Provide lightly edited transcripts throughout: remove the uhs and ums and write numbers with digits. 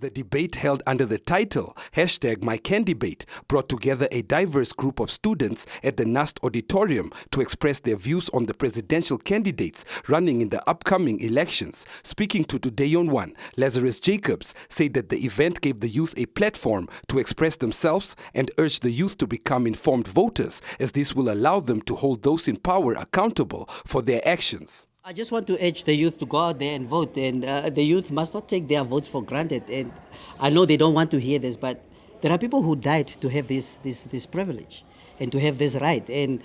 The debate held under the title #MyCanDebate brought together a diverse group of students at the NUST auditorium to express their views on the presidential candidates running in the upcoming elections. Speaking to Today on One, Lazarus Jacobs said that the event gave the youth a platform to express themselves and urged the youth to become informed voters, as this will allow them to hold those in power accountable for their actions. I just want to urge the youth to go out there and vote, and the youth must not take their votes for granted. And I know they don't want to hear this, but there are people who died to have this privilege and to have this right. And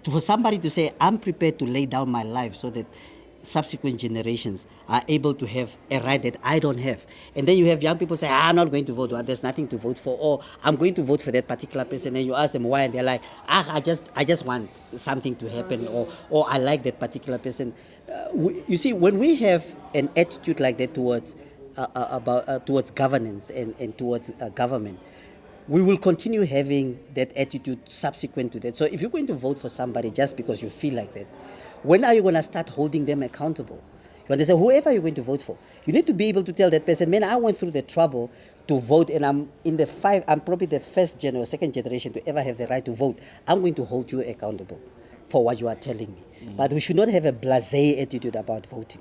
for somebody to say, I'm prepared to lay down my life so that subsequent generations are able to have a right that I don't have. And then you have young people say, I'm not going to vote, or there's nothing to vote for, or I'm going to vote for that particular person. And you ask them why, and they're like, I just want something to happen, or I like that particular person. You see, when we have an attitude like that towards governance and towards government, we will continue having that attitude subsequent to that. So if you're going to vote for somebody just because you feel like that, when are you going to start holding them accountable? You understand? Whoever you're going to vote for, you need to be able to tell that person, man, I went through the trouble to vote, and I'm probably the first or second generation to ever have the right to vote. I'm going to hold you accountable for what you are telling me. But we should not have a blasé attitude about voting.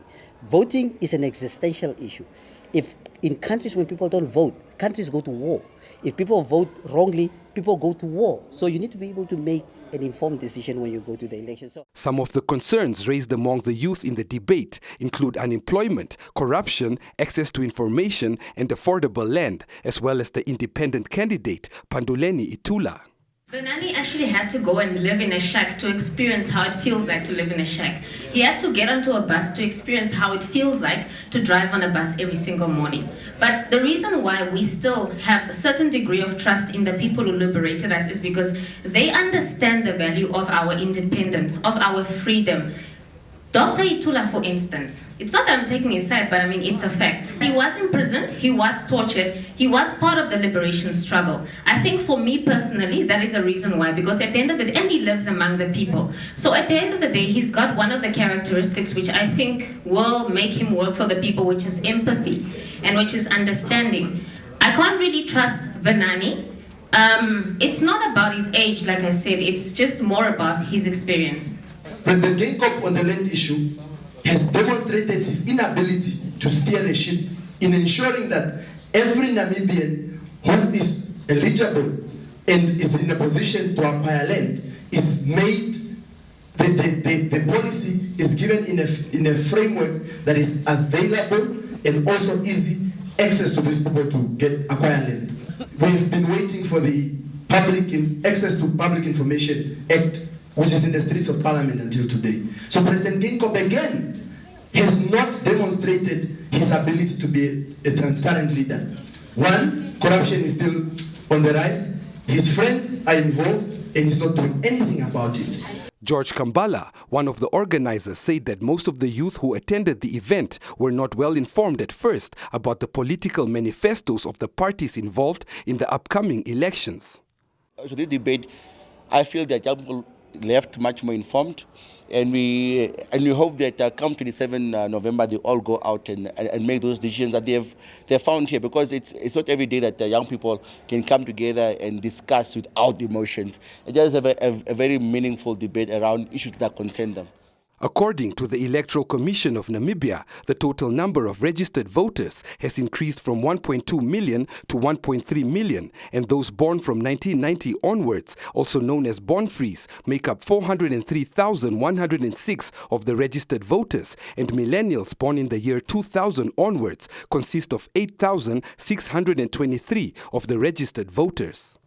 Voting is an existential issue. If in countries when people don't vote, countries go to war. If people vote wrongly, people go to war. So you need to be able to make an informed decision when you go to the election. Some of the concerns raised among the youth in the debate include unemployment, corruption, access to information, and affordable land, as well as the independent candidate, Panduleni Itula. Vunani actually had to go and live in a shack to experience how it feels like to live in a shack. He had to get onto a bus to experience how it feels like to drive on a bus every single morning. But the reason why we still have a certain degree of trust in the people who liberated us is because they understand the value of our independence, of our freedom. Dr. Itula, for instance, it's not that I'm taking his side, but I mean, it's a fact. He was imprisoned, he was tortured, he was part of the liberation struggle. I think for me personally, that is a reason why, because at the end of the day, and he lives among the people. So at the end of the day, he's got one of the characteristics which I think will make him work for the people, which is empathy and which is understanding. I can't really trust Vunani. It's not about his age, like I said, it's just more about his experience. President Jacob on the land issue has demonstrated his inability to steer the ship in ensuring that every Namibian who is eligible and is in a position to acquire land is made, the policy is given in a framework that is available and also easy access to these people to acquire land. We have been waiting for the Access to Public Information Act, which is in the streets of Parliament until today. So President Jacob again has not demonstrated his ability to be a transparent leader. One, corruption is still on the rise. His friends are involved and he's not doing anything about it. George Kambala, one of the organizers, said that most of the youth who attended the event were not well informed at first about the political manifestos of the parties involved in the upcoming elections. So this debate, I feel that young people left much more informed, and we hope that come 27 November they all go out and make those decisions that they've found here, because it's not every day that young people can come together and discuss without emotions and just have a very meaningful debate around issues that concern them. According to the Electoral Commission of Namibia, the total number of registered voters has increased from 1.2 million to 1.3 million, and those born from 1990 onwards, also known as born-frees, make up 403,106 of the registered voters, and millennials born in the year 2000 onwards consist of 8,623 of the registered voters.